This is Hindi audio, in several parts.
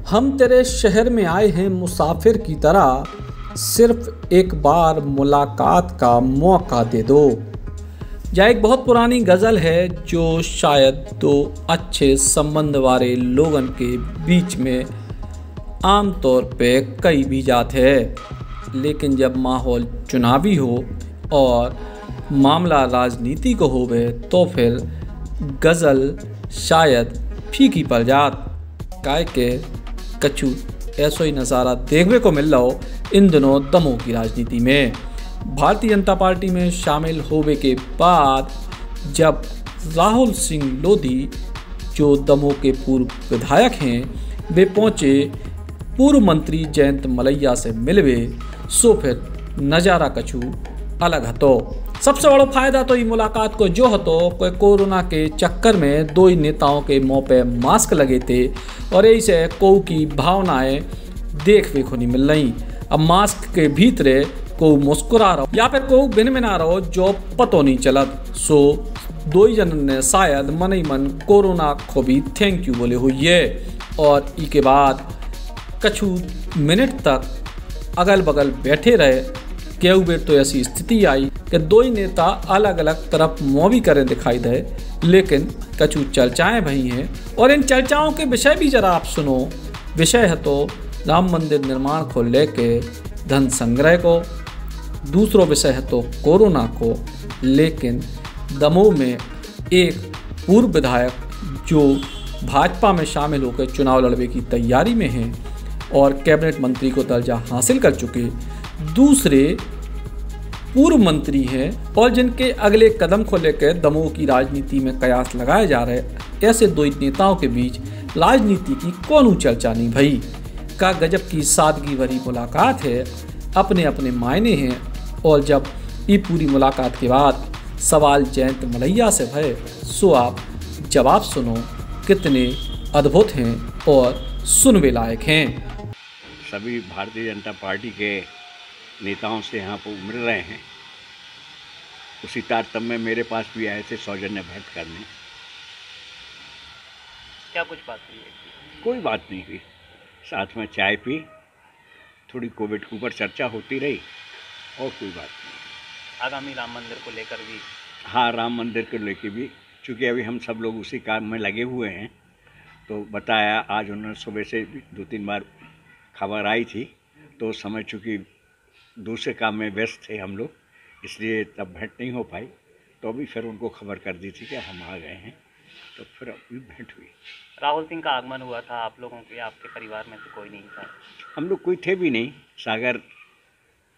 हम तेरे शहर में आए हैं मुसाफिर की तरह, सिर्फ एक बार मुलाकात का मौका दे दो। यह एक बहुत पुरानी गज़ल है जो शायद दो अच्छे संबंध वाले लोगन के बीच में आम तौर पे कई भी जात है, लेकिन जब माहौल चुनावी हो और मामला राजनीति को होवे तो फिर गज़ल शायद फीकी पड़ जात। काय के कछु ऐसा ही नज़ारा देखने को मिल रहा हो इन दिनों दमोह की राजनीति में। भारतीय जनता पार्टी में शामिल होने के बाद जब राहुल सिंह लोधी जो दमोह के पूर्व विधायक हैं वे पहुंचे पूर्व मंत्री जयंत मलैया से मिलवे, सो फिर नज़ारा कछु अलग हतो। सबसे बड़ा फायदा तो ये मुलाकात को जो हतो कोई कोरोना के चक्कर में दो ही नेताओं के मुंह पे मास्क लगे थे और ऐसे को की भावनाएं देखने को नहीं मिल रही। अब मास्क के भीतर को मुस्कुरा रहो या फिर को भिनभिना रहो जो पतो नहीं चलत। सो दो ही जन ने शायद मन ही मन कोरोना को भी थैंक यू बोले हुई है और इसके बाद कछु मिनट तक अगल बगल बैठे रहे। केहू बेर तो ऐसी स्थिति आई कि दो ही नेता अलग अलग तरफ मुँह भी करें दिखाई दे, लेकिन कछु चर्चाएं भई हैं और इन चर्चाओं के विषय भी जरा आप सुनो। विषय है तो राम मंदिर निर्माण को लेके धन संग्रह को, दूसरो विषय है तो कोरोना को, लेकिन दमोह में एक पूर्व विधायक जो भाजपा में शामिल होकर चुनाव लड़ने की तैयारी में हैं और कैबिनेट मंत्री को दर्जा हासिल कर चुके दूसरे पूर्व मंत्री हैं और जिनके अगले कदम को लेकर दमोह की राजनीति में कयास लगाए जा रहे, ऐसे दो नेताओं के बीच राजनीति की कौन चर्चा नहीं भई। का गजब की सादगी भरी मुलाकात है, अपने अपने मायने हैं। और जब ये पूरी मुलाकात के बाद सवाल जयंत मलैया से भय, सो आप जवाब सुनो कितने अद्भुत हैं और सुनने लायक हैं। सभी भारतीय जनता पार्टी के नेताओं से यहाँ पर मिल रहे हैं, उसी तारतम्य में मेरे पास भी आए थे सौजन्य भेंट करने। क्या कुछ बात हुई है? कोई बात नहीं हुई, साथ में चाय पी, थोड़ी कोविड के ऊपर चर्चा होती रही और कोई बात नहीं। आगामी राम मंदिर को लेकर भी? हाँ, राम मंदिर को लेकर भी, चूँकि अभी हम सब लोग उसी काम में लगे हुए हैं, तो बताया आज उन्होंने सुबह से 2-3 बार खबर आई थी, तो समझ चूँकि दूसरे काम में व्यस्त थे हम लोग, इसलिए तब भेंट नहीं हो पाई। तो अभी फिर उनको खबर कर दी थी कि हम आ गए हैं, तो फिर अभी भेंट हुई। राहुल सिंह का आगमन हुआ था, आप लोगों के आपके परिवार में से कोई नहीं था? हम लोग कोई थे भी नहीं, सागर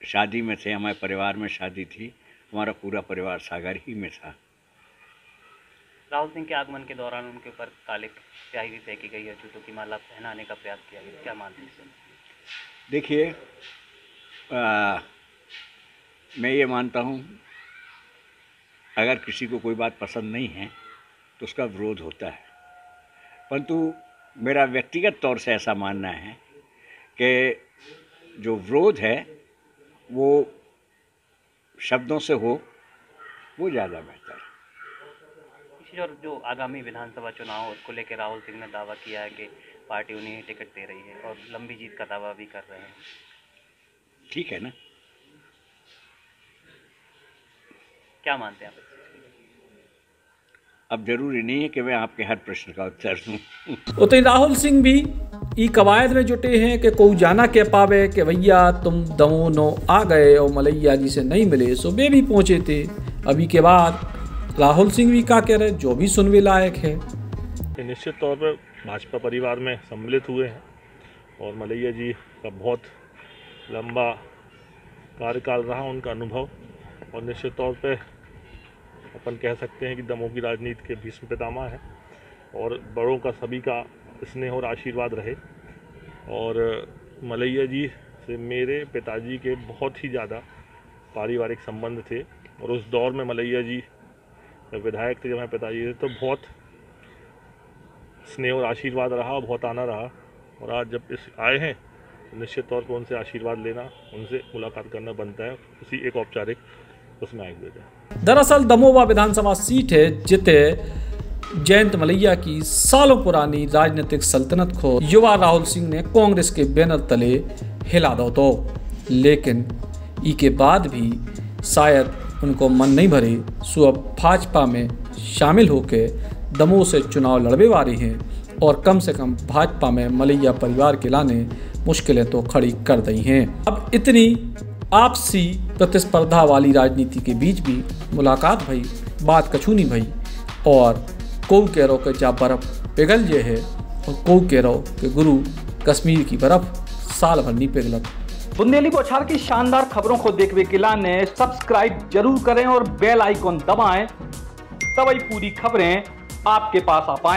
शादी में थे, हमारे परिवार में शादी थी, हमारा पूरा परिवार सागर ही में था। राहुल सिंह के आगमन के दौरान उनके ऊपर काले स्याही भी फेंकी गई है, जूतों की माला पहनाने का प्रयास किया गया, क्या मानते हैं? देखिए, मैं ये मानता हूँ अगर किसी को कोई बात पसंद नहीं है तो उसका विरोध होता है, परंतु मेरा व्यक्तिगत तौर से ऐसा मानना है कि जो विरोध है वो शब्दों से हो, वो ज़्यादा बेहतर है। और जो आगामी विधानसभा चुनाव को लेकर राहुल सिंह ने दावा किया है कि पार्टी उन्हें टिकट दे रही है और लंबी जीत का दावा भी कर रहे हैं, ठीक है ना? क्या मानते हैं आप? अब जरूरी नहीं है कि मैं आपके हर प्रश्न का उत्तर दूं। उतने राहुल सिंह भी ई कवायद में जुटे हैं कि कोई जाना कह पावे कि भैया तुम दमोह नो आ गए और मलैया जी से नहीं मिले, सो वे भी पहुंचे थे। अभी के बाद राहुल सिंह भी क्या कह रहे, जो भी सुनने लायक है। निश्चित तौर पर भाजपा परिवार में सम्मिलित हुए हैं और मलैया जी का बहुत लंबा कार्यकाल रहा उनका अनुभव, और निश्चित तौर पे अपन कह सकते हैं कि दमोह की राजनीति के भीष्म पितामह है और बड़ों का सभी का स्नेह और आशीर्वाद रहे। और मलैया जी से मेरे पिताजी के बहुत ही ज़्यादा पारिवारिक संबंध थे और उस दौर में मलैया जी विधायक थे जब हमारे पिताजी थे, तो बहुत स्नेह और आशीर्वाद रहा, बहुत आना रहा। और आज जब इस आए हैं तो निश्चित तौर पर उनसे आशीर्वाद लेना, उनसे मुलाकात करना बनता है, उसी एक औपचारिक उसमें आगे। दरअसल दमोह विधानसभा सीट है जिते जयंत मलैया की सालों पुरानी राजनीतिक सल्तनत को युवा राहुल सिंह ने कांग्रेस के बैनर तले हिला दो तो, लेकिन ई के बाद भी शायद उनको मन नहीं भरे, सो अब भाजपा में शामिल होकर दमोह से चुनाव लड़ने वाले हैं और कम से कम भाजपा में मलैया परिवार के लाने मुश्किलें तो खड़ी कर दी हैं। अब इतनी आपसी प्रतिस्पर्धा वाली राजनीति के बीच भी मुलाकात भई, बात कछू नहीं भई और कोई कह रहो कि जा बर्फ पिघल जे है और कोई कह रहो कि गुरु कश्मीर की बर्फ साल भर नहीं पिघलत। बुंदेली बौछार की शानदार खबरों को देखने के लिए सब्सक्राइब जरूर करें और बेल आइकॉन दबाएं, तभी पूरी खबरें आपके पास आ पाएं।